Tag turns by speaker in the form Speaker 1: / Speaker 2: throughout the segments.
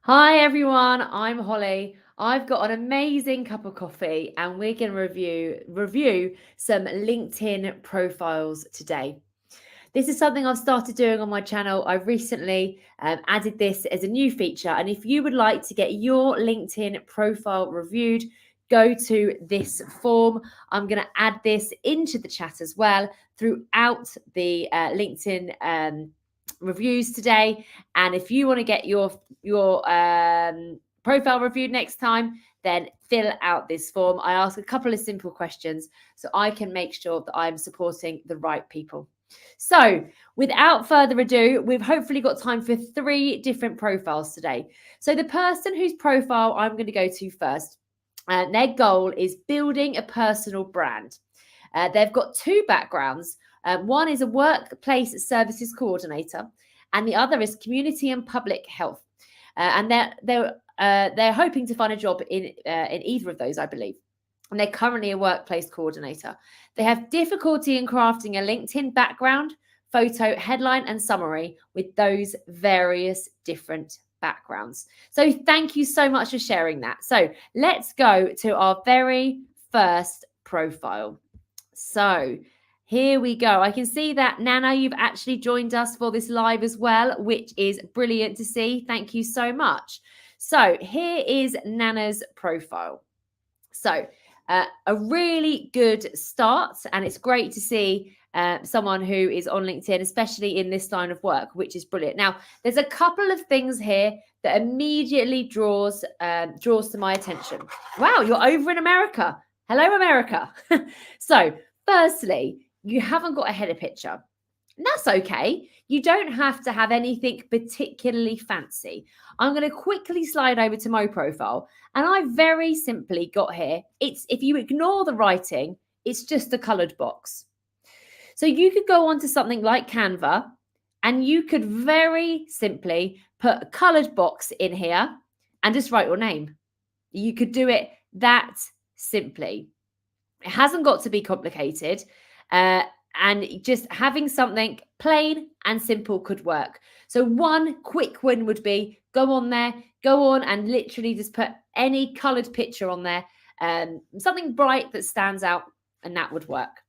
Speaker 1: Hi everyone, I'm Holly. I've got an amazing cup of coffee and we're going to review some LinkedIn profiles today. This is something I've started doing on my channel. I've recently added this as a new feature, and if you would like to get your LinkedIn profile reviewed, go to this form. I'm going to add this into the chat as well throughout the LinkedIn reviews today. And if you want to get your profile reviewed next time, then fill out this form. I ask a couple of simple questions so I can make sure that I'm supporting the right people. So without further ado, we've hopefully got time for 3 different profiles today. So the person whose profile I'm going to go to first, their goal is building a personal brand. They've got 2 backgrounds. One is a workplace services coordinator, and the other is community and public health. And they're hoping to find a job in either of those, I believe. And they're currently a workplace coordinator. They have difficulty in crafting a LinkedIn background, photo, headline, and summary with those various different backgrounds. So thank you so much for sharing that. So let's go to our very first profile. So here we go. I can see that, Nana, you've actually joined us for this live as well, which is brilliant to see. Thank you so much. So here is Nana's profile. So a really good start, and it's great to see someone who is on LinkedIn, especially in this line of work, which is brilliant. Now, there's a couple of things here that immediately draws to my attention. Wow, you're over in America. Hello, America. So, firstly, you haven't got a header picture. And that's okay. You don't have to have anything particularly fancy. I'm going to quickly slide over to my profile, and I very simply got here. It's, if you ignore the writing, it's just a colored box. So you could go onto something like Canva and you could very simply put a colored box in here and just write your name. You could do it that simply. It hasn't got to be complicated. And just having something plain and simple could work. So one quick win would be go on and literally just put any coloured picture on there, something bright that stands out, and that would work.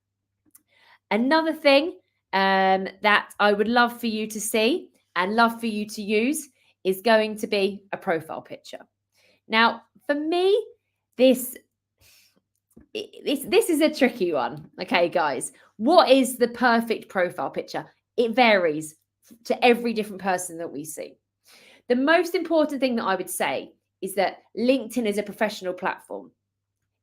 Speaker 1: Another thing that I would love for you to see and love for you to use is going to be a profile picture. Now, for me, this is a tricky one. Okay, guys, what is the perfect profile picture? It varies to every different person that we see. The most important thing that I would say is that LinkedIn is a professional platform.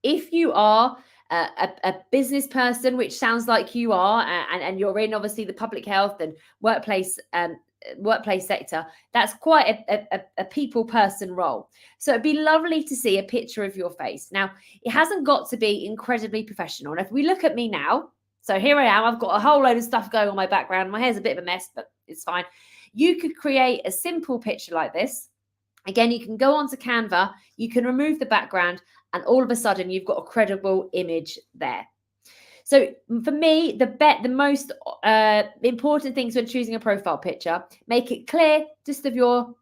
Speaker 1: If you are a business person, which sounds like you are, and you're in obviously the public health and workplace sector, that's quite a people person role. So it'd be lovely to see a picture of your face. Now, it hasn't got to be incredibly professional. And if we look at me now, so here I am, I've got a whole load of stuff going on my background. My hair's a bit of a mess, but it's fine. You could create a simple picture like this. Again, you can go onto Canva, you can remove the background, and all of a sudden you've got a credible image there. So for me, the most important things when choosing a profile picture, make it clear just of your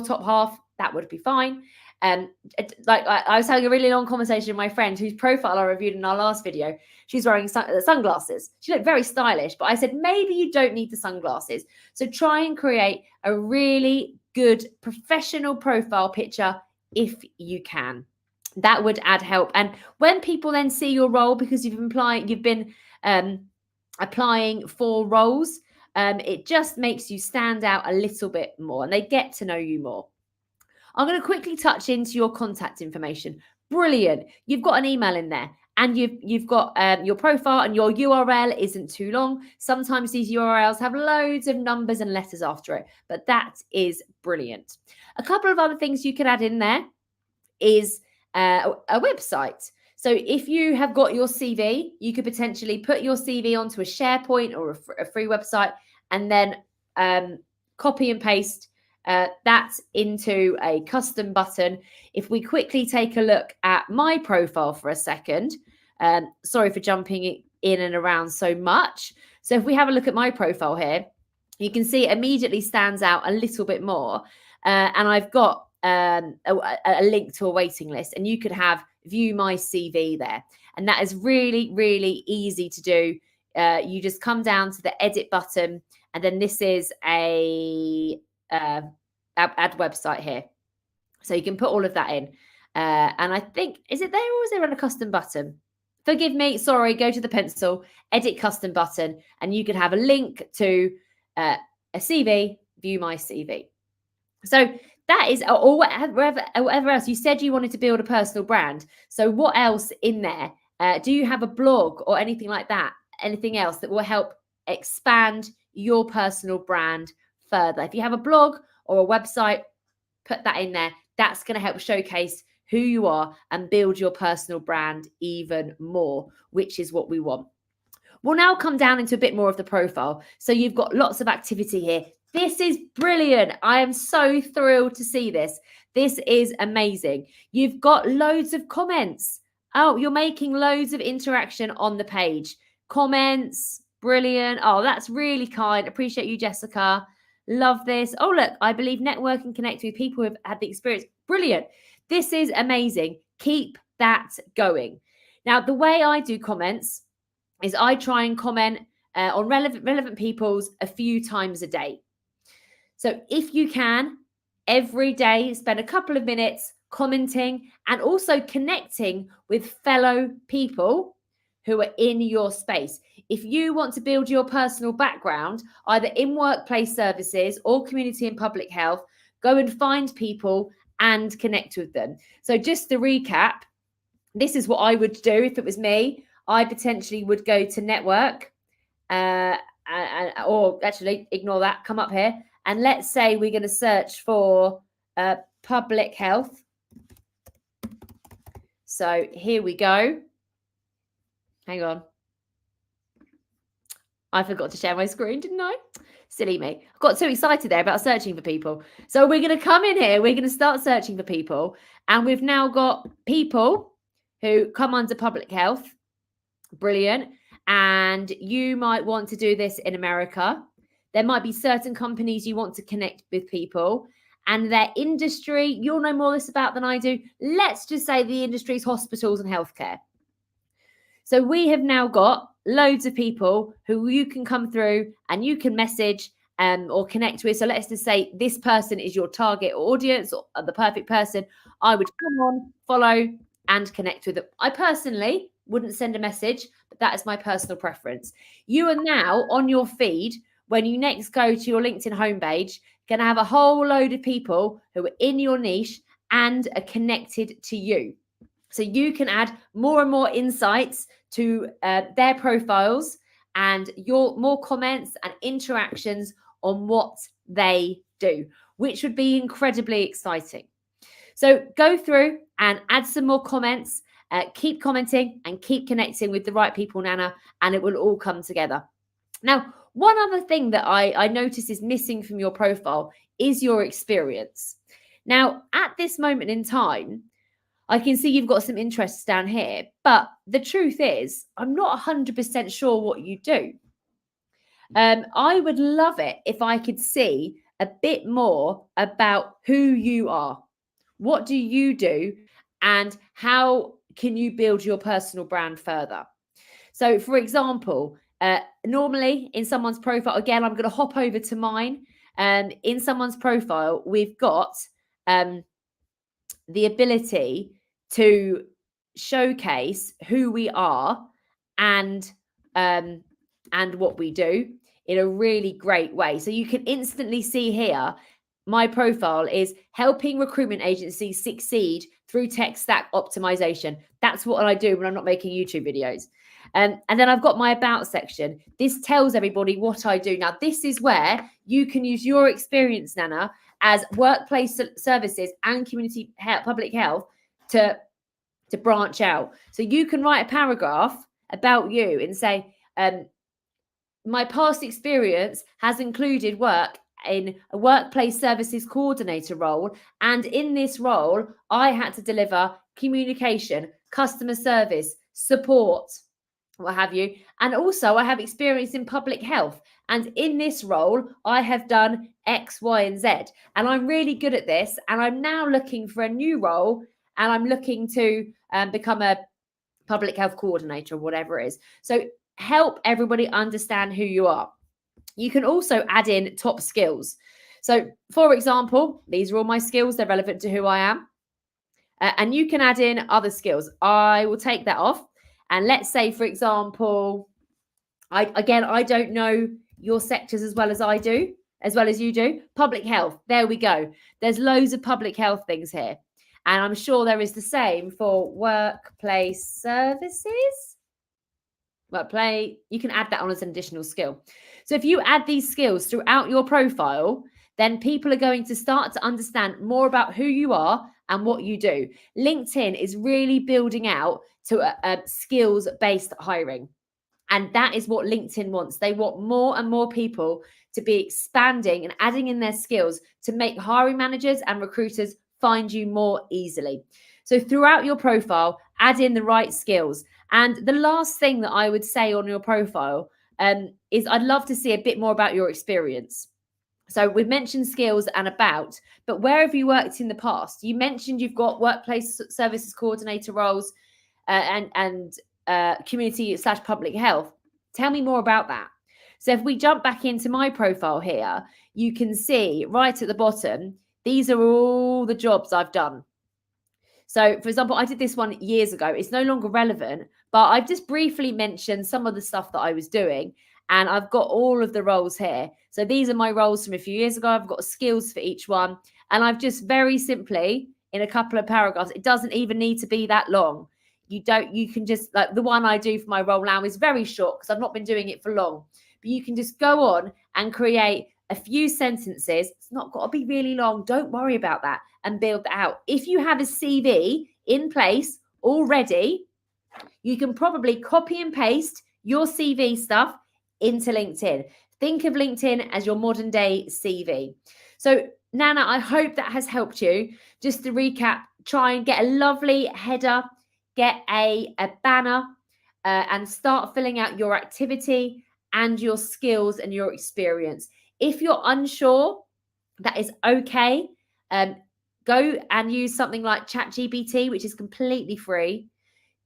Speaker 1: top half. That would be fine. Like I was having a really long conversation with my friend whose profile I reviewed in our last video. She's wearing sunglasses. She looked very stylish, but I said maybe you don't need the sunglasses. So try and create a really good professional profile picture if you can. That would add help. And when people then see your role, because you've been applying for roles, it just makes you stand out a little bit more and they get to know you more. I'm going to quickly touch into your contact information. Brilliant. You've got an email in there, and you've got your profile, and your URL isn't too long. Sometimes these URLs have loads of numbers and letters after it, but that is brilliant. A couple of other things you could add in there is a website. So if you have got your CV, you could potentially put your CV onto a SharePoint or a free website, and then copy and paste that into a custom button. If we quickly take a look at my profile for a second, sorry for jumping in and around so much. So if we have a look at my profile here, you can see it immediately stands out a little bit more. And I've got a link to a waiting list, and you could have view my CV there. And that is really, really easy to do. You just come down to the edit button, and then this is a add website here. So you can put all of that in. And I think, is it there or is there on a custom button? Forgive me, sorry, go to the pencil, edit custom button, and you could have a link to a CV, view my CV. So that is, or whatever else. You said you wanted to build a personal brand. So what else in there? Do you have a blog or anything like that? Anything else that will help expand your personal brand further? If you have a blog or a website, put that in there. That's going to help showcase who you are and build your personal brand even more, which is what we want. We'll now come down into a bit more of the profile. So you've got lots of activity here. This is brilliant. I am so thrilled to see this. This is amazing. You've got loads of comments. Oh, you're making loads of interaction on the page. Comments, brilliant. Oh, that's really kind. Appreciate you, Jessica. Love this. Oh, look, I believe network and connect with people who have had the experience. Brilliant. This is amazing. Keep that going. Now, the way I do comments is I try and comment on relevant people's a few times a day. So if you can, every day, spend a couple of minutes commenting and also connecting with fellow people who are in your space. If you want to build your personal background, either in workplace services or community and public health, go and find people and connect with them. So just to recap, this is what I would do if it was me. I potentially would go to network, or actually ignore that, come up here. And let's say we're going to search for public health. So here we go. Hang on. I forgot to share my screen, didn't I? Silly me. I got too excited there about searching for people. So we're going to come in here. We're going to start searching for people. And we've now got people who come under public health. Brilliant. And you might want to do this in America. There might be certain companies you want to connect with people and their industry. You'll know more this about than I do. Let's just say the industry is hospitals and healthcare. So we have now got loads of people who you can come through and you can message or connect with. So let's just say this person is your target audience or the perfect person. I would come on, follow and connect with them. I personally wouldn't send a message, but that is my personal preference. You are now on your feed, when you next go to your LinkedIn homepage, going to have a whole load of people who are in your niche and are connected to you. So you can add more and more insights to their profiles and your more comments and interactions on what they do, which would be incredibly exciting. So go through and add some more comments, keep commenting and keep connecting with the right people, Nana, and it will all come together. Now, one other thing that I notice is missing from your profile is your experience. Now, at this moment in time, I can see you've got some interests down here, but the truth is, I'm not 100% sure what you do. I would love it if I could see a bit more about who you are. What do you do and how can you build your personal brand further? So, for example, normally in someone's profile, again, I'm going to hop over to mine. In someone's profile, we've got the ability to showcase who we are and what we do in a really great way. So you can instantly see here, my profile is helping recruitment agencies succeed through tech stack optimization. That's what I do when I'm not making YouTube videos. And then I've got my about section. This tells everybody what I do. Now, this is where you can use your experience, Nana, as workplace services and community health, public health to branch out. So you can write a paragraph about you and say, my past experience has included work in a workplace services coordinator role. And in this role, I had to deliver communication, customer service, support, what have you. And also I have experience in public health And in this role, I have done X, Y, and Z. And I'm really good at this. And I'm now looking for a new role. And I'm looking to become a public health coordinator or whatever it is. So help everybody understand who you are. You can also add in top skills. So, for example, these are all my skills. They're relevant to who I am. And you can add in other skills. I will take that off. And let's say, for example, I don't know your sectors as well as I do, as well as you do. Public health. There we go. There's loads of public health things here. And I'm sure there is the same for workplace services. Workplace, you can add that on as an additional skill. So if you add these skills throughout your profile, then people are going to start to understand more about who you are and what you do. LinkedIn is really building out to a skills-based hiring. And that is what LinkedIn wants. They want more and more people to be expanding and adding in their skills to make hiring managers and recruiters find you more easily. So throughout your profile, add in the right skills. And the last thing that I would say on your profile is I'd love to see a bit more about your experience. So we've mentioned skills and about, but where have you worked in the past? You mentioned you've got workplace services coordinator roles and community/public health. Tell me more about that. So if we jump back into my profile here, you can see right at the bottom, these are all the jobs I've done. So, for example, I did this one years ago. It's no longer relevant, but I've just briefly mentioned some of the stuff that I was doing, and I've got all of the roles here. So these are my roles from a few years ago. I've got skills for each one, and I've just very simply, in a couple of paragraphs, it doesn't even need to be that long. You can just, like the one I do for my role now is very short because I've not been doing it for long, but you can just go on and create a few sentences. It's not got to be really long. Don't worry about that and build that out. If you have a CV in place already, you can probably copy and paste your CV stuff into LinkedIn. Think of LinkedIn as your modern day CV. So Nana, I hope that has helped you. Just to recap, try and get a lovely header, get a banner, and start filling out your activity and your skills and your experience. If you're unsure, that is okay. Go and use something like ChatGPT, which is completely free.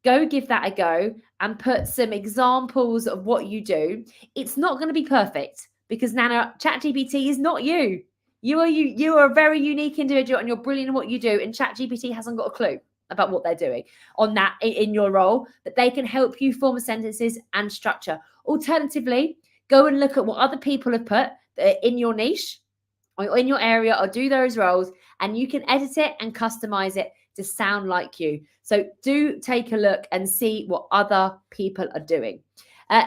Speaker 1: Go give that a go and put some examples of what you do. It's not going to be perfect because Nana, ChatGPT is not you. You are a very unique individual and you're brilliant at what you do. And ChatGPT hasn't got a clue about what they're doing on that in your role, but they can help you form sentences and structure. Alternatively, go and look at what other people have put in your niche or in your area, or do those roles, and you can edit it and customize it to sound like you. So do take a look and see what other people are doing.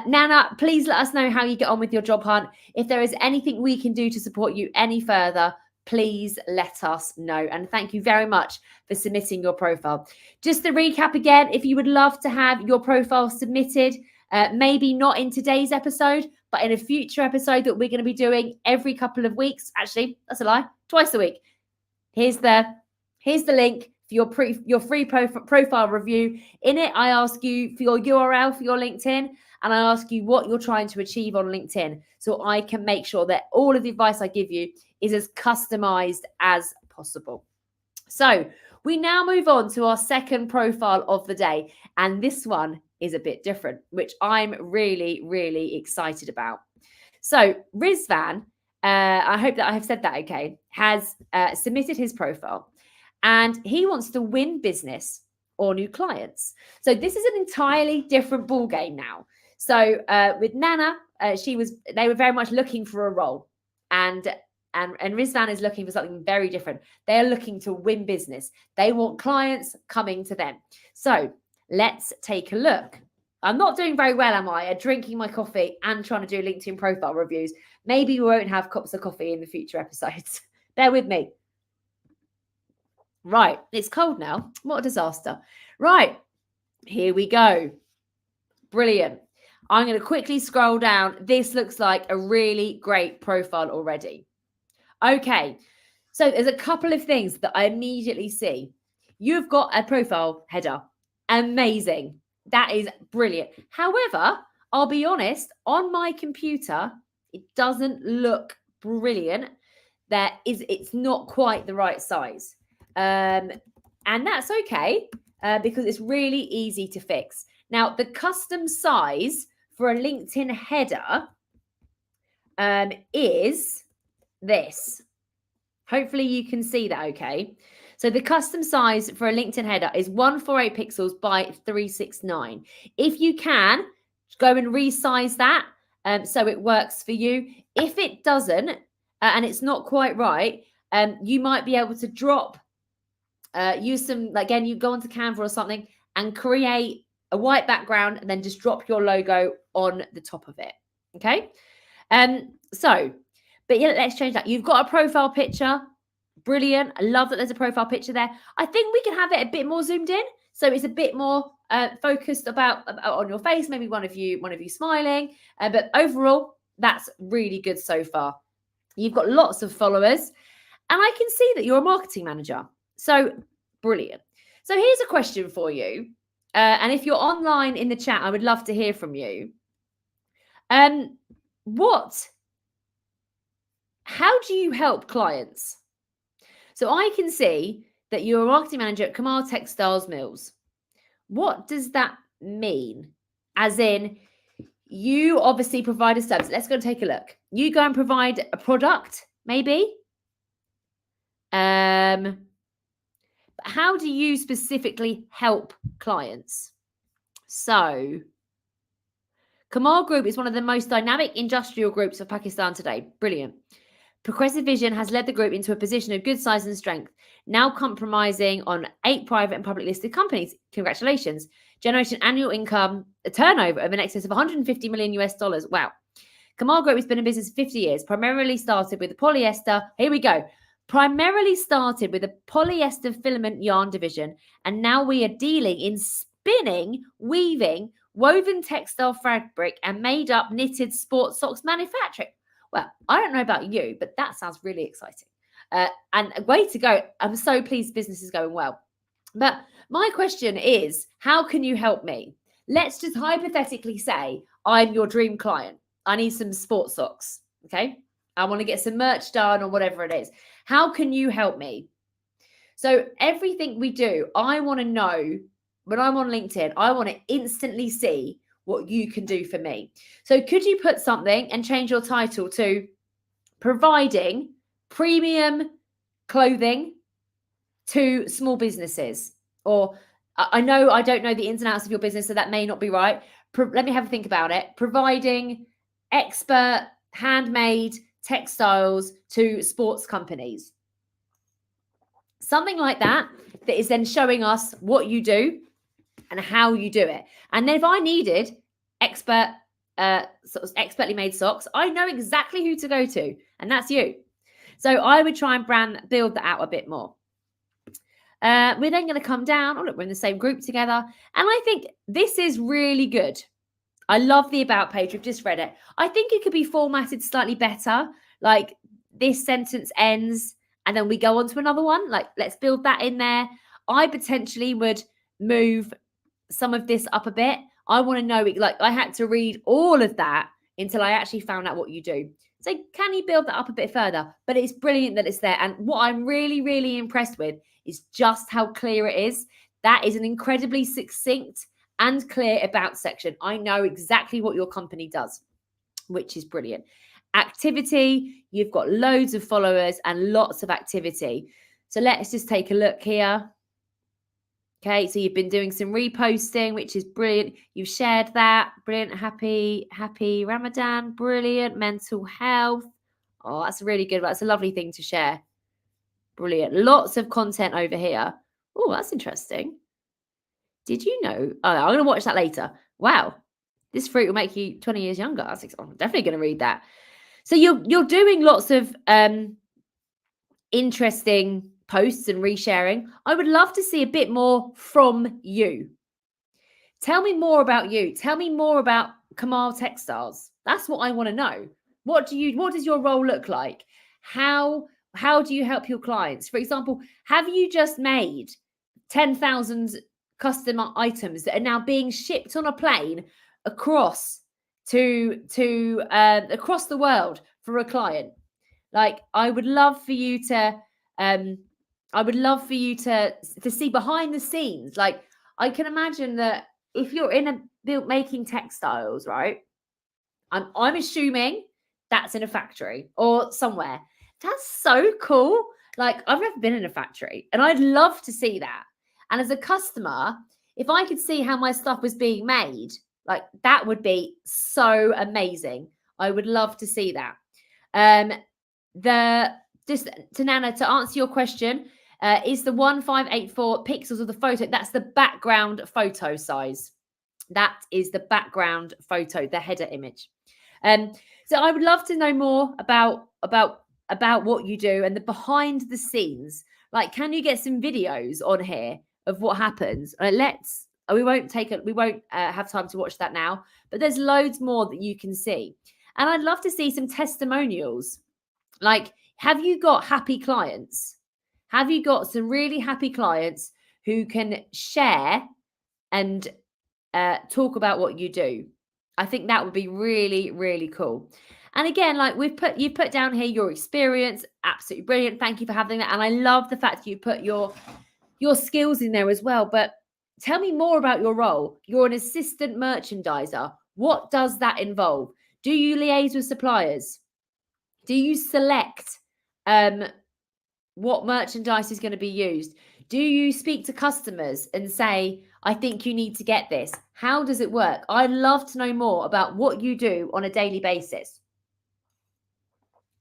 Speaker 1: Nana, please let us know how you get on with your job hunt. If there is anything we can do to support you any further, please let us know. And thank you very much for submitting your profile. Just to recap again, if you would love to have your profile submitted, maybe not in today's episode, but in a future episode that we're going to be doing every couple of weeks. Actually, that's a lie, twice a week. Here's the link for your free profile review. In it, I ask you for your URL for your LinkedIn, and I ask you what you're trying to achieve on LinkedIn, so I can make sure that all of the advice I give you is as customized as possible. So we now move on to our second profile of the day, and this one is a bit different, which I'm really, really excited about. So Rizvan, I hope that I have said that okay, has submitted his profile, and he wants to win business or new clients. So this is an entirely different ball game now. So with Nana, they were very much looking for a role, and Rizvan is looking for something very different. They're looking to win business. They want clients coming to them. So let's take a look. I'm not doing very well, am I? Drinking my coffee and trying to do LinkedIn profile reviews. Maybe we won't have cups of coffee in the future episodes. Bear with me. Right, it's cold now. What a disaster. Right, here we go. Brilliant. I'm going to quickly scroll down. This looks like a really great profile already. Okay, so there's a couple of things that I immediately see. You've got a profile header. Amazing. That is brilliant. However, I'll be honest, on my computer, it doesn't look brilliant. It's not quite the right size. And that's okay because it's really easy to fix. Now, the custom size for a LinkedIn header is this. Hopefully you can see that okay. So the custom size for a LinkedIn header is 148 pixels by 369. If you can, go and resize that so it works for you. If it doesn't, and it's not quite right, you might be able to use some, again, you go onto Canva or something and create a white background and then just drop your logo on the top of it. Okay. But yeah, let's change that. You've got a profile picture. Brilliant. I love that there's a profile picture there. I think we can have it a bit more zoomed in. So it's a bit more focused about on your face, maybe one of you smiling. But overall, that's really good so far. You've got lots of followers. And I can see that you're a marketing manager. So brilliant. So here's a question for you. And if you're online in the chat, I would love to hear from you. How do you help clients? So I can see that you're a marketing manager at Kamal Textiles Mills. What does that mean? As in, you obviously provide a service. Let's go and take a look. You go and provide a product, maybe. But how do you specifically help clients? So, Kamal Group is one of the most dynamic industrial groups of Pakistan today. Brilliant. Progressive Vision has led the group into a position of good size and strength, now compromising on 8 private and public listed companies. Congratulations. Generating annual income, a turnover of in excess of $150 million US. Wow. Kamal Group has been in business 50 years, primarily started with the polyester. Here we go. Primarily started with a polyester filament yarn division, and now we are dealing in spinning, weaving, woven textile fabric, and made up knitted sports socks manufacturing. Well, I don't know about you, but that sounds really exciting. And way to go. I'm so pleased business is going well. But my question is, how can you help me? Let's just hypothetically say I'm your dream client. I need some sports socks, okay? I want to get some merch done or whatever it is. How can you help me? So everything we do, I want to know when I'm on LinkedIn, I want to instantly see what you can do for me. So could you put something and change your title to providing premium clothing to small businesses? Or I know I don't know the ins and outs of your business, so that may not be right. Let me have a think about it. Providing expert handmade textiles to sports companies. Something like that is then showing us what you do and how you do it. And then if I needed expertly made socks, I know exactly who to go to, and that's you. So I would try and build that out a bit more. We're then going to come down. Oh, look, we're in the same group together. And I think this is really good. I love the about page. We've just read it. I think it could be formatted slightly better. Like this sentence ends and then we go on to another one. Like let's build that in there. I potentially would move some of this up a bit. I want to know, like I had to read all of that until I actually found out what you do. So can you build that up a bit further? But it's brilliant that it's there. And what I'm really, really impressed with is just how clear it is. That is an incredibly succinct and clear about section. I know exactly what your company does, which is brilliant. Activity, you've got loads of followers and lots of activity. So let's just take a look here. Okay, so you've been doing some reposting, which is brilliant. You've shared that. Brilliant. Happy Ramadan. Brilliant. Mental health. Oh, that's really good. That's a lovely thing to share. Brilliant. Lots of content over here. Oh, that's interesting. Did you know? Oh, I'm going to watch that later. Wow. This fruit will make you 20 years younger. I'm definitely going to read that. So you're doing lots of interesting posts and resharing. I would love to see a bit more from you. Tell me more about you. Tell me more about Kamal Textiles. That's what I want to know. What does your role look like? How do you help your clients? For example, have you just made 10,000 custom items that are now being shipped on a plane across to across the world for a client. Like, I would love for you to see behind the scenes. Like, I can imagine that if you're in a making textiles, right? I'm assuming that's in a factory or somewhere. That's so cool. Like, I've never been in a factory and I'd love to see that. And as a customer, if I could see how my stuff was being made, like, that would be so amazing. I would love to see that. Just to Nana, to answer your question, is the 1584 pixels of the photo, that's the background photo size. That is the background photo, the header image. So I would love to know more about what you do and the behind the scenes. Like, can you get some videos on here of what happens? We won't have time to watch that now, but there's loads more that you can see. And I'd love to see some testimonials. Like, have you got happy clients? Have you got some really happy clients who can share and talk about what you do? I think that would be really, really cool. And again, like, you've put down here your experience. Absolutely brilliant. Thank you for having that. And I love the fact that you put your skills in there as well. But tell me more about your role. You're an assistant merchandiser. What does that involve? Do you liaise with suppliers? Do you select what merchandise is going to be used? Do you speak to customers and say, I think you need to get this? How does it work? I'd love to know more about what you do on a daily basis.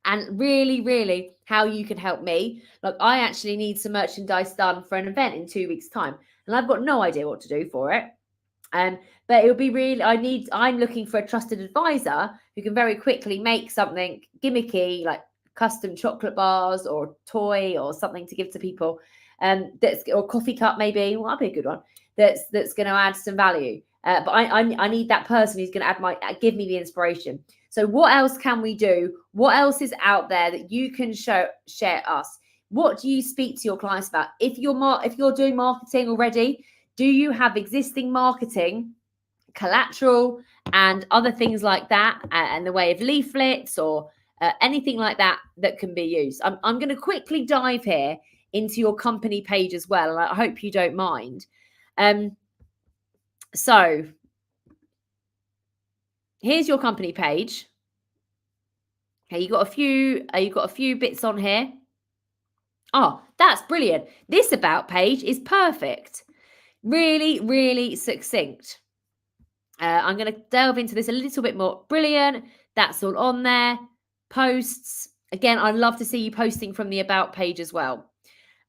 Speaker 1: And really, really how you can help me. Like, I actually need some merchandise done for an event in 2 weeks' time, and I've got no idea what to do for it. But it'll be really, I'm looking for a trusted advisor who can very quickly make something gimmicky, like custom chocolate bars or toy or something to give to people. Or coffee cup, maybe. Well, that'd be a good one. That's going to add some value. But I need that person who's going to give me the inspiration. So what else can we do? What else is out there that you can share us? What do you speak to your clients about? If you're doing marketing already, do you have existing marketing, collateral, and other things like that, and the way of leaflets or anything like that can be used? I'm going to quickly dive here into your company page as well, and I hope you don't mind. So here's your company page. Okay, you got a few bits on here. Oh, that's brilliant. This about page is perfect. Really, really succinct. I'm going to delve into this a little bit more. Brilliant. That's all on there. Posts. Again, I'd love to see you posting from the about page as well.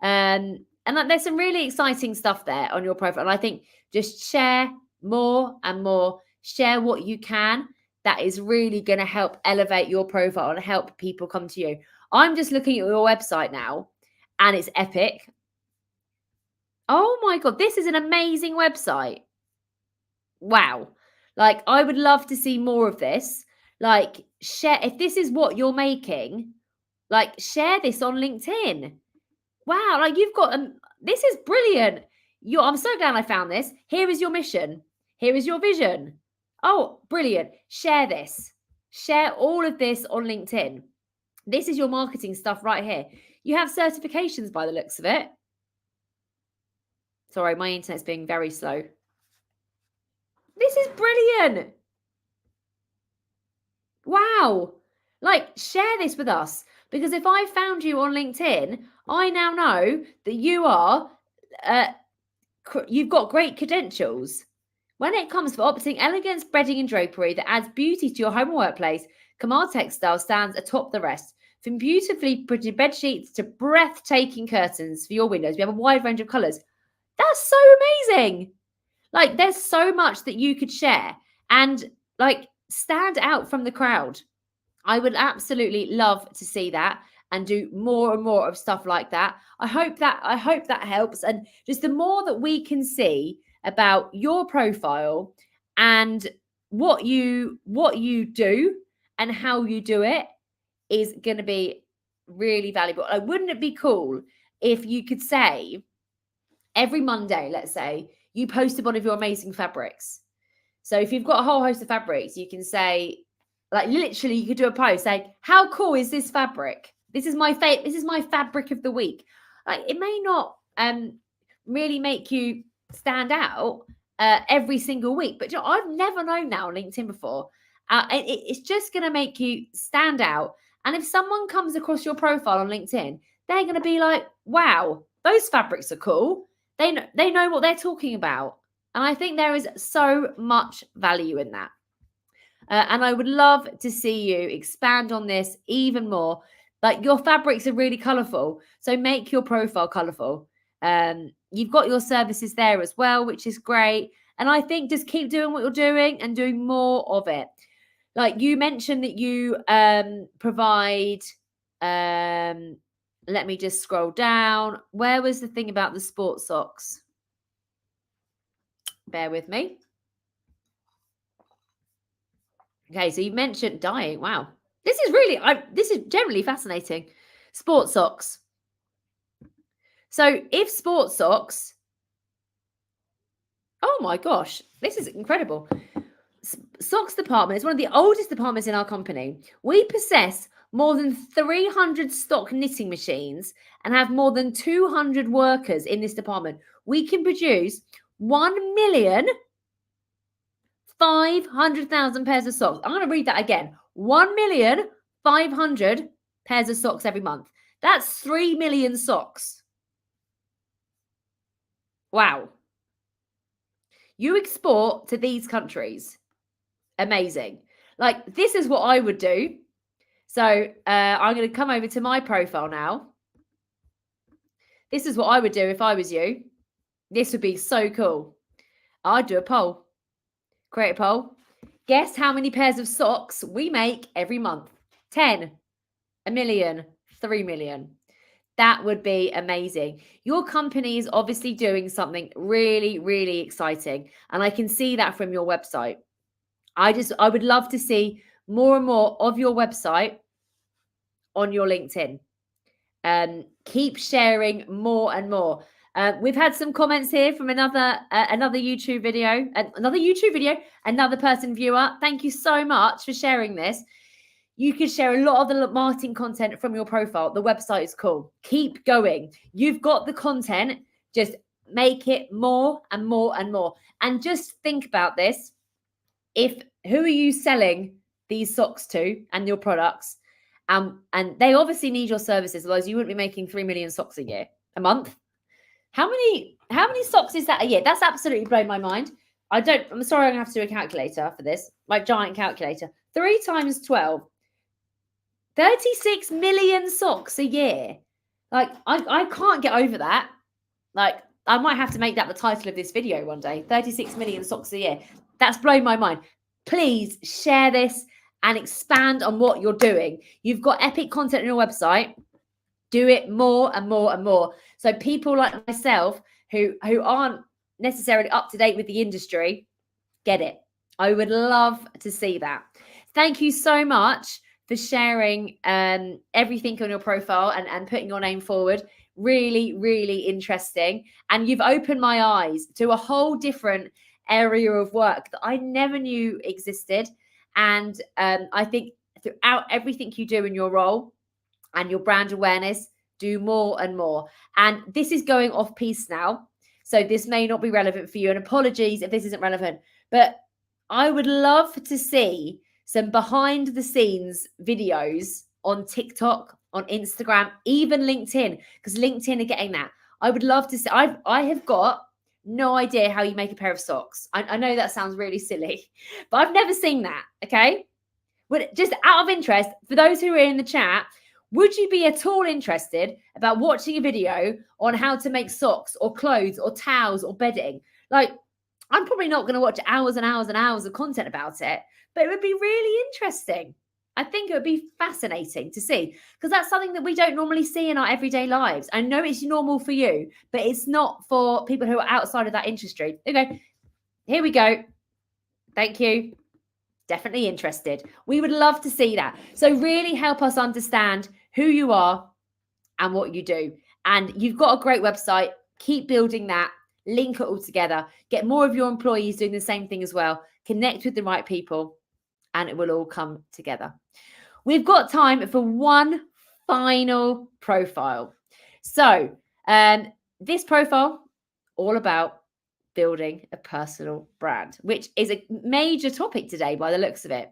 Speaker 1: And there's some really exciting stuff there on your profile. And I think just share more and more. Share what you can. That is really going to help elevate your profile and help people come to you. I'm just looking at your website now, and it's epic. Oh my God, this is an amazing website. Wow. Like, I would love to see more of this. Like, share, if this is what you're making, like, share this on LinkedIn. Wow, like, you've got this is brilliant. I'm so glad I found this. Here is your mission. Here is your vision. Oh, brilliant. Share this. Share all of this on LinkedIn. This is your marketing stuff right here. You have certifications by the looks of it. Sorry, my internet's being very slow. This is brilliant. Wow. Like, share this with us, because if I found you on LinkedIn, I now know that you've got great credentials. When it comes to opting elegance, bedding and drapery that adds beauty to your home and workplace, Kamal Textile stands atop the rest. From beautifully printed bed sheets to breathtaking curtains for your windows, we have a wide range of colours. That's so amazing. Like, there's so much that you could share and, like, stand out from the crowd. I would absolutely love to see that and do more and more of stuff like that. I hope that helps. And just the more that we can see about your profile and what you do and how you do it is going to be really valuable. Like, wouldn't it be cool if you could say every Monday, let's say, you posted one of your amazing fabrics? So if you've got a whole host of fabrics, you can say, like literally, you could do a post saying, "How cool is this fabric? This is my fabric of the week." Like it may not really make you stand out every single week, but I've never known that on LinkedIn before. It's just going to make you stand out. And if someone comes across your profile on LinkedIn, they're going to be like, "Wow, those fabrics are cool. They know what they're talking about." And I think there is so much value in that. And I would love to see you expand on this even more. Like your fabrics are really colourful, so make your profile colourful. You've got your services there as well, which is great. And I think just keep doing what you're doing and doing more of it. Like you mentioned that you provide. Let me just scroll down. Where was the thing about the sports socks? Bear with me. Okay, so you mentioned dyeing. Wow. This is generally fascinating. Sports socks. So if sports socks, oh my gosh, this is incredible. Socks department is one of the oldest departments in our company. We possess more than 300 stock knitting machines and have more than 200 workers in this department. We can produce 1,500,000 pairs of socks. I'm going to read that again. 1,500,000 pairs of socks every month. That's 3 million socks. Wow. You export to these countries. Amazing. Like, this is what I would do. So I'm going to come over to my profile now. This is what I would do if I was you. This would be so cool. I'd do a poll. Create a poll. Guess how many pairs of socks we make every month? 10, 1 million, 3 million. That would be amazing. Your company is obviously doing something really, really exciting. And I can see that from your website. I would love to see more and more of your website on your LinkedIn. Keep sharing more and more. We've had some comments here from another YouTube video, another person viewer. Thank you so much for sharing this. You can share a lot of the marketing content from your profile. The website is cool. Keep going. You've got the content. Just make it more and more and more. And just think about this. Who are you selling these socks to and your products? And they obviously need your services, otherwise you wouldn't be making 3 million socks a month. How many socks is that a year? That's absolutely blown my mind. I'm sorry, I'm gonna have to do a calculator for this, my giant calculator. 3 times 12. 36 million socks a year. Like, I can't get over that. Like, I might have to make that the title of this video one day. 36 million socks a year. That's blown my mind. Please share this and expand on what you're doing. You've got epic content on your website. Do it more and more and more. So people like myself who aren't necessarily up to date with the industry get it. I would love to see that. Thank you so much for sharing everything on your profile and putting your name forward. Really, really interesting. And you've opened my eyes to a whole different area of work that I never knew existed. And I think throughout everything you do in your role and your brand awareness, do more and more. And this is going off piece now, so this may not be relevant for you. And apologies if this isn't relevant, but I would love to see some behind the scenes videos on TikTok, on Instagram, even LinkedIn, because LinkedIn are getting that. I would love to see. I have got no idea how you make a pair of socks. I know that sounds really silly, but I've never seen that. Okay. But just out of interest, for those who are in the chat, would you be at all interested about watching a video on how to make socks or clothes or towels or bedding? Like, I'm probably not going to watch hours and hours and hours of content about it, but it would be really interesting. I think it would be fascinating to see, because that's something that we don't normally see in our everyday lives. I know it's normal for you, but it's not for people who are outside of that industry. Okay, here we go. Thank you. Definitely interested. We would love to see that. So really help us understand who you are and what you do. And you've got a great website. Keep building that. Link it all together. Get more of your employees doing the same thing as well. connect with the right people, and it will all come together. We've got time for one final profile. So this profile, all about building a personal brand, which is a major topic today by the looks of it.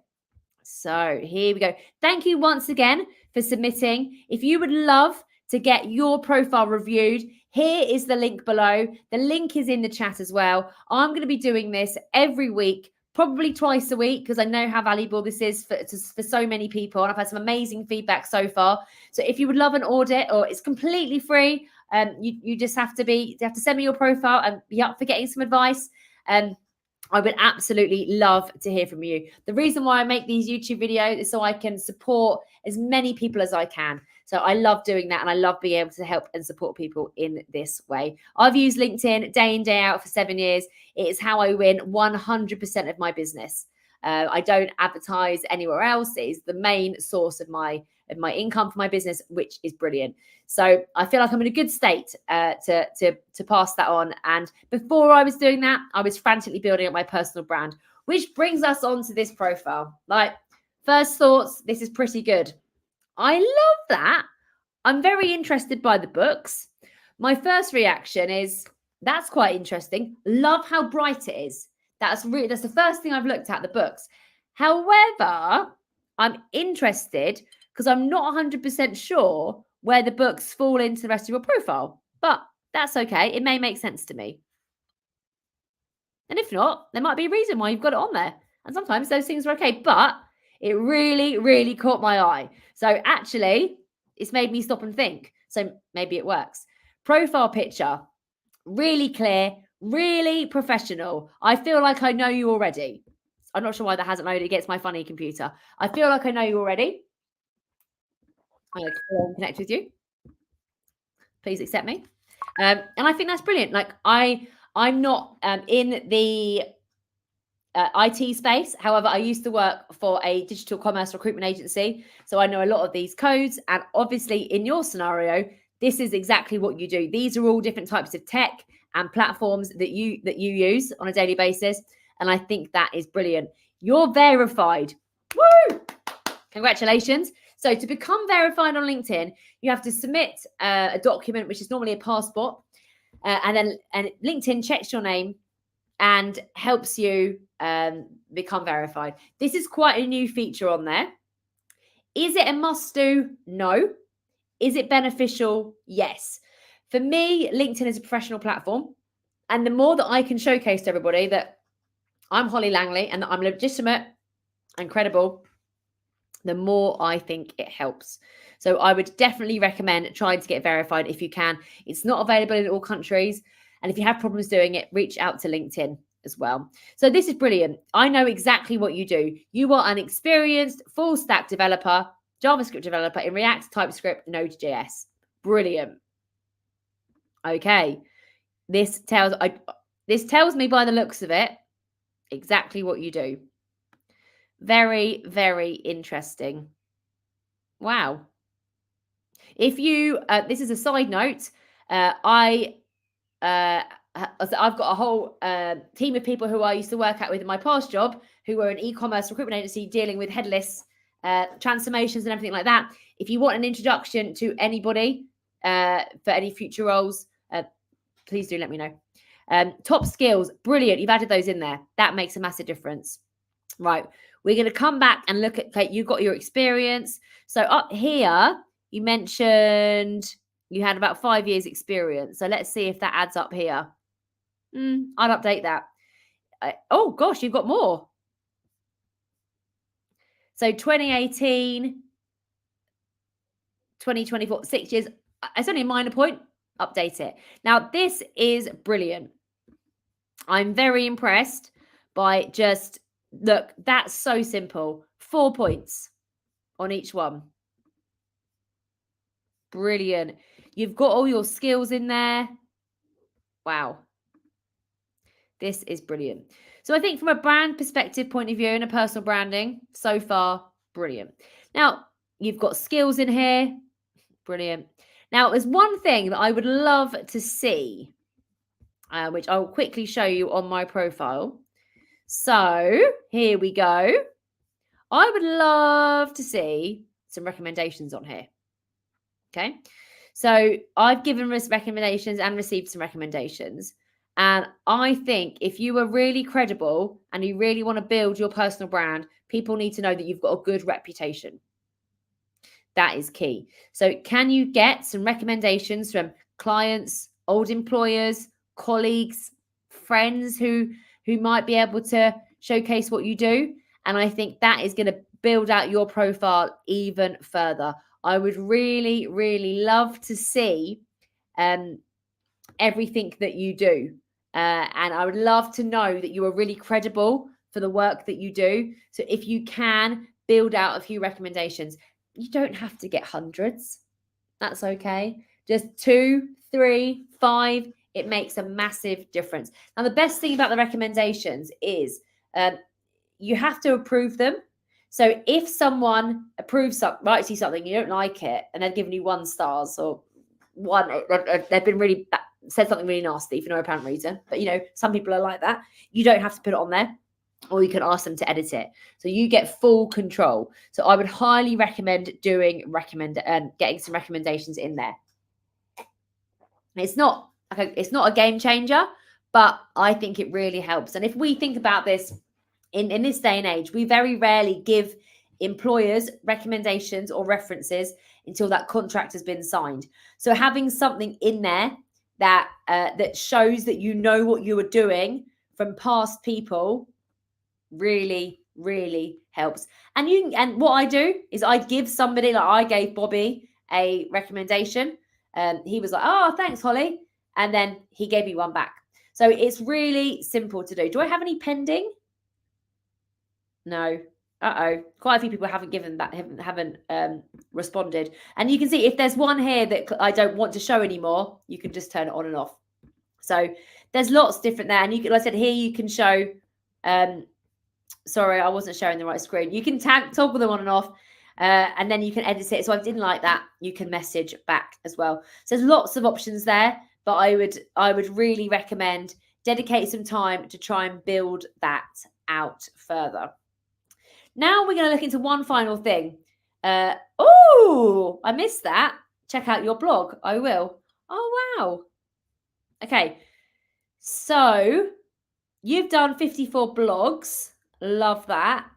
Speaker 1: So here we go. Thank you once again for submitting. If you would love to get your profile reviewed, here is the link below. The link is in the chat as well. I'm going to be doing this every week, probably twice a week, because I know how valuable this is for so many people. And I've had some amazing feedback so far. So if you would love an audit, or it's completely free, you just have to send me your profile and be up for getting some advice. I would absolutely love to hear from you. The reason why I make these YouTube videos is so I can support as many people as I can. So I love doing that, and I love being able to help and support people in this way. I've used LinkedIn day in, day out for 7 years. It is how I win 100% of my business. I don't advertise anywhere else. It is the main source of my income for my business, which is brilliant. So I feel like I'm in a good state to pass that on. And before I was doing that, I was frantically building up my personal brand, which brings us on to this profile. Like, first thoughts, this is pretty good. I love that. I'm very interested by the books. My first reaction is, that's quite interesting. Love how bright it is. That's the first thing I've looked at, the books. However, I'm interested because I'm not 100% sure where the books fall into the rest of your profile, but that's okay. It may make sense to me. And if not, there might be a reason why you've got it on there. And sometimes those things are okay, but it really, really caught my eye. So actually, it's made me stop and think. So maybe it works. Profile picture, really clear, really professional. I feel like I know you already. I'm not sure why that hasn't loaded against my funny computer. I feel like I know you already. I'm going to connect with you. Please accept me. And I think that's brilliant. Like, I'm not in the IT space. However, I used to work for a digital commerce recruitment agency. So I know a lot of these codes. And obviously in your scenario, this is exactly what you do. These are all different types of tech and platforms that you use on a daily basis. And I think that is brilliant. You're verified. Woo! Congratulations. So to become verified on LinkedIn, you have to submit a document, which is normally a passport. And LinkedIn checks your name and helps you become verified. This is quite a new feature on there. Is it a must do? No. Is it beneficial? Yes. For me, LinkedIn is a professional platform. And the more that I can showcase to everybody that I'm Holly Langley and that I'm legitimate and credible, the more I think it helps. So I would definitely recommend trying to get verified if you can. It's not available in all countries. And if you have problems doing it, reach out to LinkedIn as well. So this is brilliant. I know exactly what you do. You are an experienced full stack developer, JavaScript developer in React, TypeScript, Node.js. Brilliant. Okay. This tells me by the looks of it exactly what you do. Very, very interesting. Wow. If you, this is a side note, I've got a whole team of people who I used to work out with in my past job who were an e-commerce recruitment agency dealing with headless transformations and everything like that. If you want an introduction to anybody for any future roles, please do let me know. Top skills, brilliant. You've added those in there. That makes a massive difference. Right. We're going to come back and look at, okay, you've got your experience. So up here, you mentioned you had about 5 years experience. So let's see if that adds up here. I'd update that. Oh, gosh, you've got more. So 2018, 2024, 6 years. It's only a minor point. Update it. Now, this is brilliant. I'm very impressed by just, look, that's so simple. 4 points on each one. Brilliant. You've got all your skills in there. Wow. This is brilliant. So I think from a brand perspective point of view and a personal branding, so far, brilliant. Now, you've got skills in here. Brilliant. Now, there's one thing that I would love to see, which I will quickly show you on my profile. So here we go. I would love to see some recommendations on here. Okay. So I've given us recommendations and received some recommendations. And I think if you are really credible and you really want to build your personal brand, people need to know that you've got a good reputation. That is key. So can you get some recommendations from clients, old employers, colleagues, friends who might be able to showcase what you do? And I think that is going to build out your profile even further. I would really, really love to see everything that you do. And I would love to know that you are really credible for the work that you do. So if you can build out a few recommendations, you don't have to get hundreds. That's okay. Just 2, 3, 5. It makes a massive difference. Now, the best thing about the recommendations is you have to approve them. So if someone approves something, writes you something, you don't like it, and they've given you 1 star or they've been really said something really nasty for no apparent reason. But some people are like that. You don't have to put it on there, or you can ask them to edit it. So you get full control. So I would highly recommend getting some recommendations in there. It's not a game changer, but I think it really helps. And if we think about this in this day and age, we very rarely give employers recommendations or references until that contract has been signed. So having something in there that shows that you know what you are doing from past people really, really helps. And what I do is I give somebody, like I gave Bobby a recommendation. He was like, "Oh, thanks, Holly," and then he gave me one back. So it's really simple to do. Do I have any pending? No. Quite a few people haven't responded. And you can see if there's one here that I don't want to show anymore, you can just turn it on and off. So there's lots different there. And like I said, here you can show, sorry, I wasn't showing the right screen. You can toggle them on and off, and then you can edit it. So if I didn't like that, you can message back as well. So there's lots of options there, but I would really recommend dedicate some time to try and build that out further. Now we're going to look into one final thing. I missed that. Check out your blog. I will. Oh, wow. Okay. So you've done 54 blogs. Love that.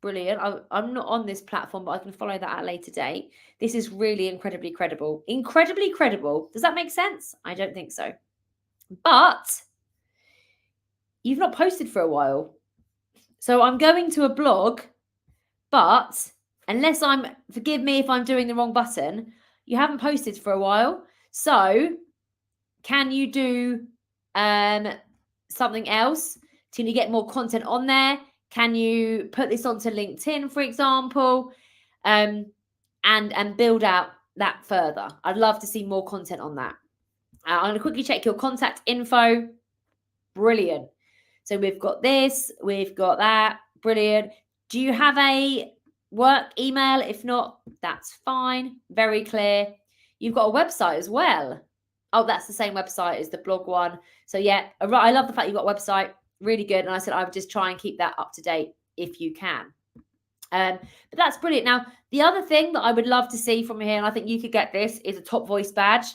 Speaker 1: Brilliant. I'm not on this platform, but I can follow that at a later date. This is really incredibly credible. Incredibly credible. Does that make sense? I don't think so. But you've not posted for a while. So I'm going to a blog, but forgive me if I'm doing the wrong button, you haven't posted for a while. So can you do something else? Can you get more content on there? Can you put this onto LinkedIn, for example, and build out that further? I'd love to see more content on that. I'm going to quickly check your contact info. Brilliant. So we've got this, we've got that. Brilliant. Do you have a work email? If not, that's fine. Very clear. You've got a website as well. Oh, that's the same website as the blog one. So yeah, I love the fact you've got a website. Really good. And I said I would just try and keep that up to date if you can. But that's brilliant. Now, the other thing that I would love to see from here, and I think you could get this, is a top voice badge.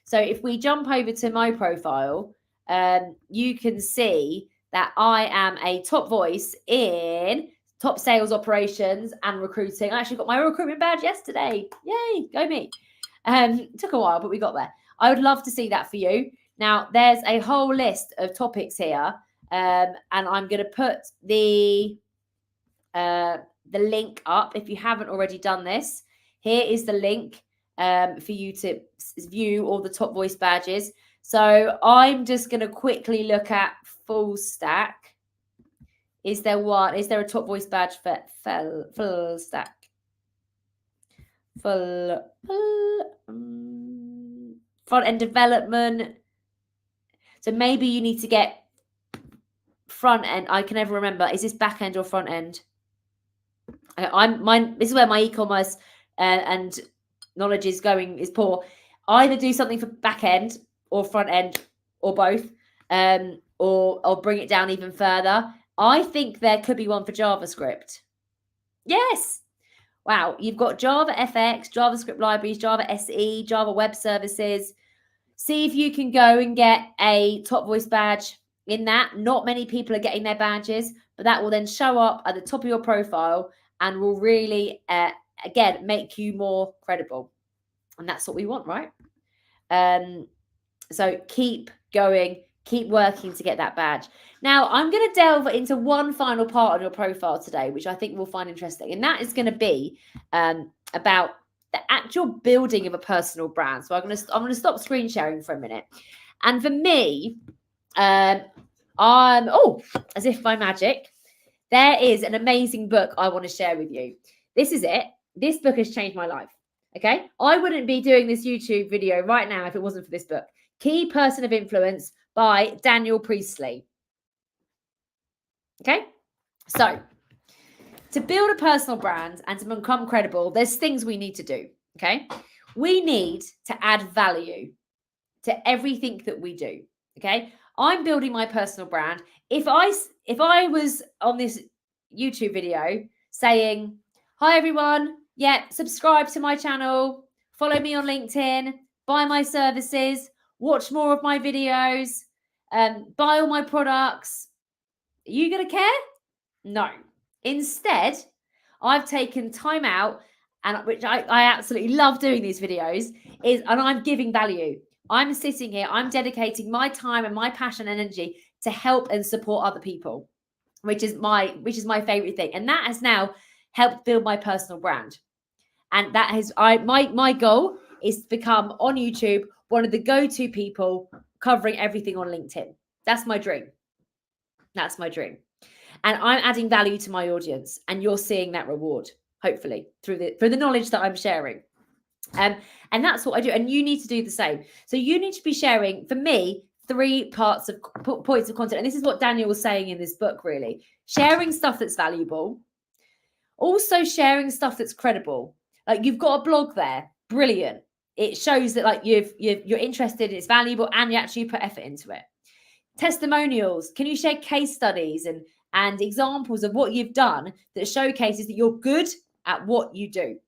Speaker 1: So if we jump over to my profile, you can see that I am a top voice in top sales operations and recruiting. I actually got my recruitment badge yesterday. Yay, go me. It took a while, but we got there. I would love to see that for you. Now, there's a whole list of topics here, and I'm going to put the link up if you haven't already done this. Here is the link for you to view all the top voice badges. So I'm just going to quickly look at full stack. Is there a top voice badge for full stack? Front end development. So maybe you need to get front end. I can never remember. Is this back end or front end? This is where my e-commerce and knowledge is poor. Either do something for back end or front end or both, or bring it down even further. I think there could be one for JavaScript. Yes. Wow. You've got Java FX, JavaScript libraries, Java SE, Java Web Services. See if you can go and get a top voice badge in that. Not many people are getting their badges, but that will then show up at the top of your profile and will really, again, make you more credible. And that's what we want, right? So keep going, keep working to get that badge. Now, I'm going to delve into one final part of your profile today, which I think we'll find interesting. And that is going to be about the actual building of a personal brand. So I'm going to stop screen sharing for a minute. And for me, as if by magic, there is an amazing book I want to share with you. This is it. This book has changed my life. Okay. I wouldn't be doing this YouTube video right now if it wasn't for this book. Key Person of Influence by Daniel Priestley. Okay. So to build a personal brand and to become credible, there's things we need to do. Okay. We need to add value to everything that we do. Okay. I'm building my personal brand. If I was on this YouTube video saying, hi everyone, subscribe to my channel, follow me on LinkedIn, buy my services, watch more of my videos, buy all my products, are you going to care? No. Instead, I've taken time out, and which I absolutely love doing these videos, and I'm giving value. I'm sitting here, I'm dedicating my time and my passion and energy to help and support other people, which is my favorite thing. And that has now helped build my personal brand. And that has my goal is to become on YouTube one of the go-to people covering everything on LinkedIn. That's my dream. That's my dream. And I'm adding value to my audience, and you're seeing that reward, hopefully, through the knowledge that I'm sharing. And that's what I do. And you need to do the same. So you need to be sharing, for me, 3 points of content. And this is what Daniel was saying in this book, really. Sharing stuff that's valuable. Also sharing stuff that's credible. Like, you've got a blog there. Brilliant. It shows that like you're interested, it's valuable, and you actually put effort into it. Testimonials. Can you share case studies and examples of what you've done that showcases that you're good at what you do?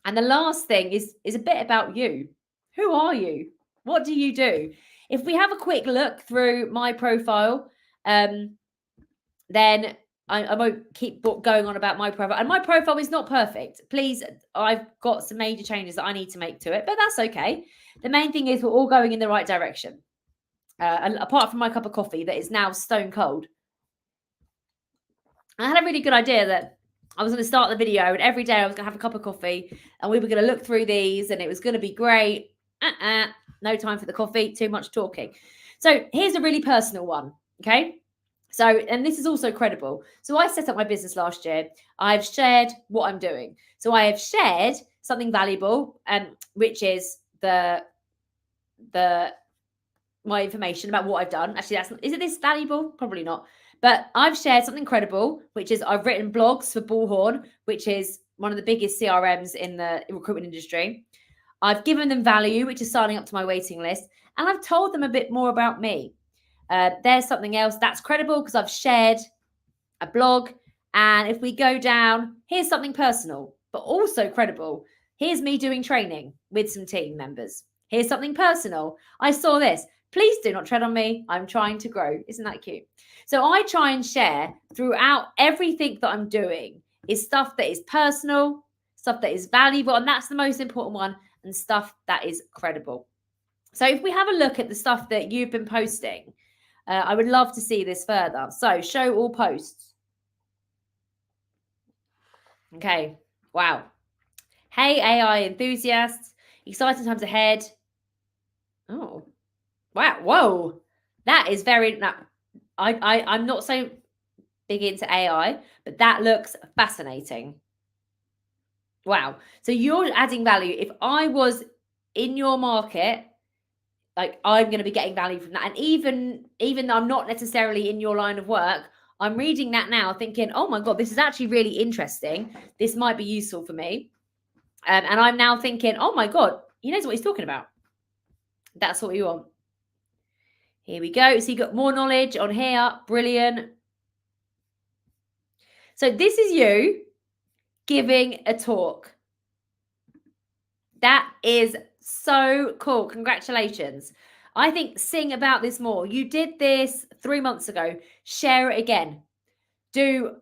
Speaker 1: And the last thing is a bit about you. Who are you? What do you do? If we have a quick look through my profile, then I won't keep going on about my profile. And my profile is not perfect. Please, I've got some major changes that I need to make to it, but that's okay. The main thing is we're all going in the right direction. And apart from my cup of coffee that is now stone cold. I had a really good idea that I was going to start the video and every day I was going to have a cup of coffee and we were going to look through these and it was going to be great. No time for the coffee, too much talking. So here's a really personal one. Okay. So, and this is also credible. So I set up my business last year. I've shared what I'm doing. So I have shared something valuable, which is my information about what I've done. Actually, is it this valuable? Probably not. But I've shared something credible, which is I've written blogs for Bullhorn, which is one of the biggest CRMs in the recruitment industry. I've given them value, which is signing up to my waiting list. And I've told them a bit more about me. There's something else that's credible because I've shared a blog. And if we go down, here's something personal, but also credible. Here's me doing training with some team members. Here's something personal. I saw this. Please do not tread on me. I'm trying to grow. Isn't that cute? So I try and share throughout everything that I'm doing is stuff that is personal, stuff that is valuable, and that's the most important one, and stuff that is credible. So if we have a look at the stuff that you've been posting, I would love to see this further. So show all posts. Okay. Wow. Hey, AI enthusiasts. Exciting times ahead. Oh, wow. Whoa. That is very... Now, I'm not so big into AI, but that looks fascinating. Wow. So you're adding value. If I was in your market, like I'm going to be getting value from that. And even though I'm not necessarily in your line of work, I'm reading that now thinking, oh my God, this is actually really interesting. This might be useful for me. And I'm now thinking, oh my God, he knows what he's talking about. That's what we want. Here we go. So you got more knowledge on here. Brilliant. So this is you giving a talk. That is so cool. Congratulations. I think sing about this more. You did this 3 months ago. Share it again. Do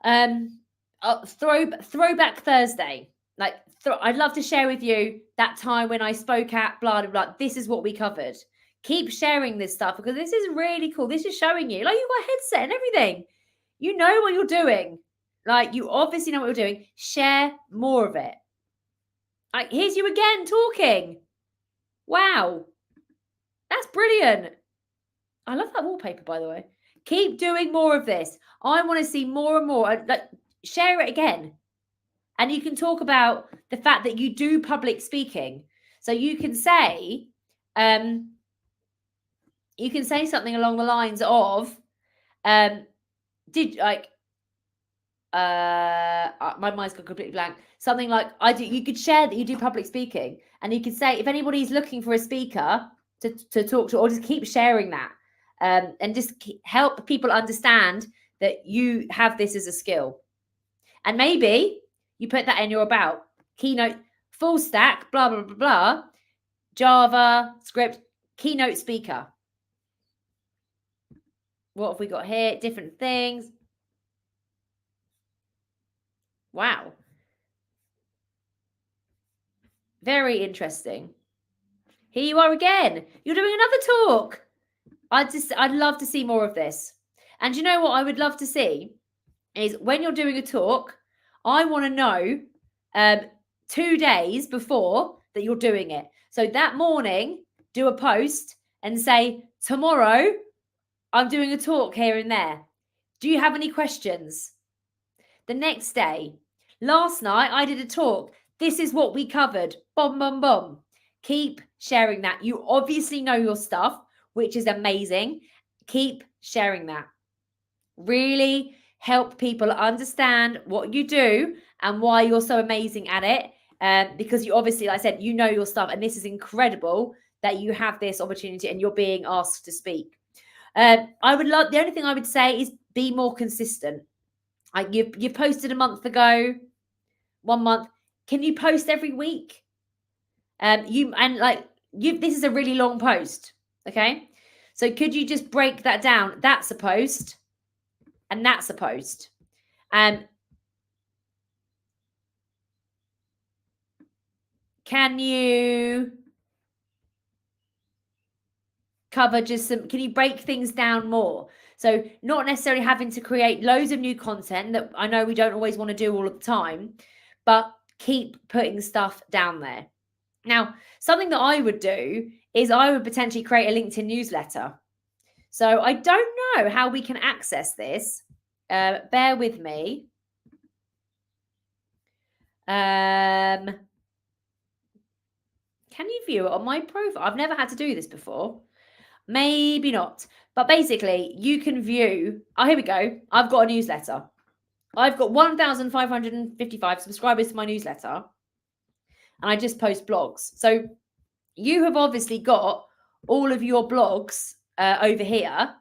Speaker 1: throwback Thursday. Like I'd love to share with you that time when I spoke at blah blah blah. This is what we covered. Keep sharing this stuff because this is really cool. This is showing you, like, you've got a headset and everything. You know what you're doing. Like, you obviously know what you're doing. Share more of it. Like, here's you again talking. Wow. That's brilliant. I love that wallpaper, by the way. Keep doing more of this. I want to see more and more. Like, share it again. And you can talk about the fact that you do public speaking. So you can say something along the lines of, my mind's gone completely blank. Something like, you could share that you do public speaking, and you could say, if anybody's looking for a speaker to talk to, or just keep sharing that, and just help people understand that you have this as a skill. And maybe you put that in your about. Keynote, full stack, blah, blah, blah, blah, Java, script, keynote speaker. What have we got here? Different things. Wow. Very interesting. Here you are again. You're doing another talk. I'd love to see more of this. And you know what I would love to see is when you're doing a talk, I want to know 2 days before that you're doing it. So that morning, do a post and say, tomorrow, I'm doing a talk here and there. Do you have any questions? The next day, last night, I did a talk. This is what we covered. Boom, boom, boom. Keep sharing that. You obviously know your stuff, which is amazing. Keep sharing that. Really help people understand what you do and why you're so amazing at it. Because you obviously, like I said, you know your stuff, and this is incredible that you have this opportunity and you're being asked to speak. The only thing I would say is be more consistent. Like, you posted a month ago, 1 month. Can you post every week? This is a really long post. Okay. So could you just break that down? That's a post and that's a post. Can you cover can you break things down more? So not necessarily having to create loads of new content that I know we don't always want to do all of the time, but keep putting stuff down there. Now, something that I would do is I would potentially create a LinkedIn newsletter. So I don't know how we can access this. Bear with me. Can you view it on my profile? I've never had to do this before. Maybe not. But basically, you can view. Oh, here we go. I've got a newsletter. I've got 1,555 subscribers to my newsletter. And I just post blogs. So you have obviously got all of your blogs over here,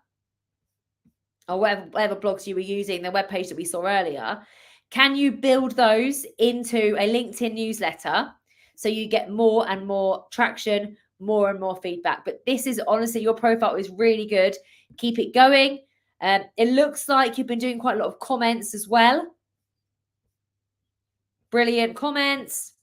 Speaker 1: or whatever blogs you were using, the webpage that we saw earlier. Can you build those into a LinkedIn newsletter so you get more and more traction, more and more feedback? But this is honestly, your profile is really good. Keep it going. It looks like you've been doing quite a lot of comments as well. Brilliant comments.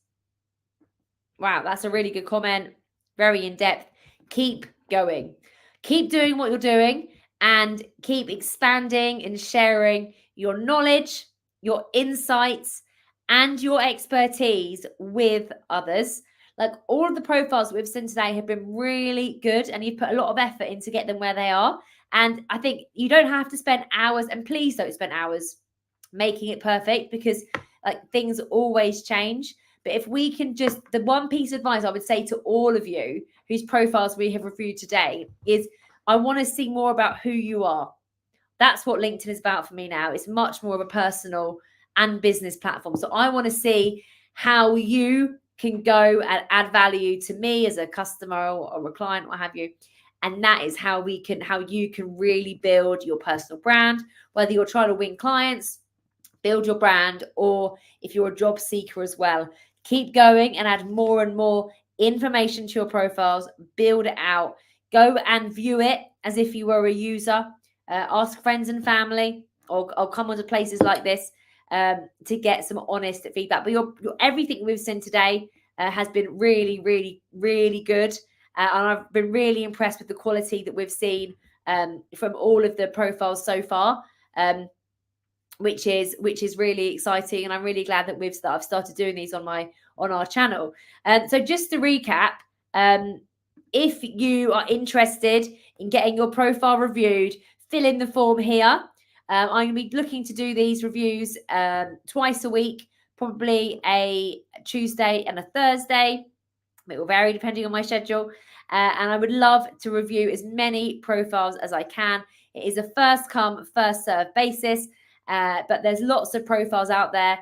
Speaker 1: Wow, that's a really good comment. Very in-depth. Keep going. Keep doing what you're doing and keep expanding and sharing your knowledge, your insights, and your expertise with others. Like, all of the profiles we've seen today have been really good, and you've put a lot of effort in to get them where they are. And I think you don't have to spend hours, and please don't spend hours making it perfect, because like, things always change. But if we can just, the one piece of advice I would say to all of you whose profiles we have reviewed today is, I want to see more about who you are. That's what LinkedIn is about for me now. It's much more of a personal and business platform. So I want to see how you can go and add value to me as a customer or a client, what have you. And that is how you can really build your personal brand, whether you're trying to win clients build your brand, or if you're a job seeker as well, keep going and add more and more information to your profiles, build it out, go and view it as if you were a user, ask friends and family, or come onto places like this to get some honest feedback. But everything we've seen today has been really, really, really good. And I've been really impressed with the quality that we've seen from all of the profiles so far. Which is really exciting, and I'm really glad that I've started doing these on our channel. So just to recap, if you are interested in getting your profile reviewed, fill in the form here. I'm going to be looking to do these reviews twice a week, probably a Tuesday and a Thursday. It will vary depending on my schedule. And I would love to review as many profiles as I can. It is a first come, first serve basis. But there's lots of profiles out there.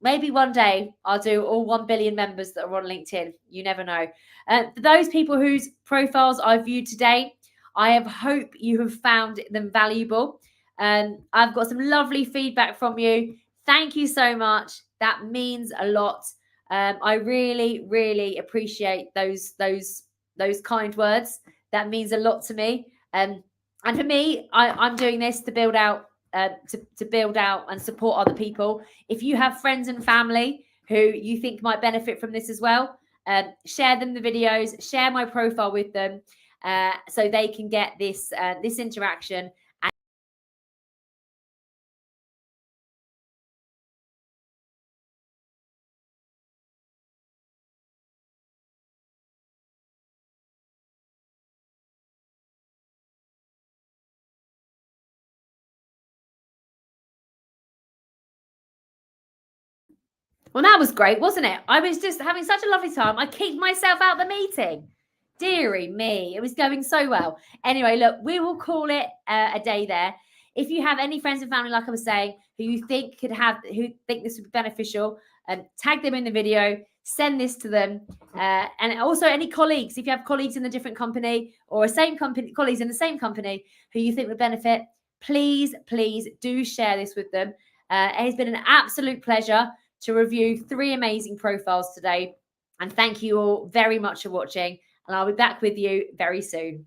Speaker 1: Maybe one day I'll do all 1 billion members that are on LinkedIn. You never know. For those people whose profiles I've viewed today, I hope you have found them valuable. I've got some lovely feedback from you. Thank you so much. That means a lot. I really, really appreciate those kind words. That means a lot to me. And for me, I'm doing this to build out. To build out and support other people. If you have friends and family who you think might benefit from this as well, share them the videos, share my profile with them, so they can get this interaction. Well, that was great, wasn't it? I was just having such a lovely time. I kicked myself out the meeting. Deary me, it was going so well. Anyway, look, we will call it a day there. If you have any friends and family, like I was saying, who think this would be beneficial, tag them in the video, send this to them. And also any colleagues, if you have colleagues in a different company or colleagues in the same company who you think would benefit, please do share this with them. It has been an absolute pleasure to review 3 amazing profiles today. And thank you all very much for watching. And I'll be back with you very soon.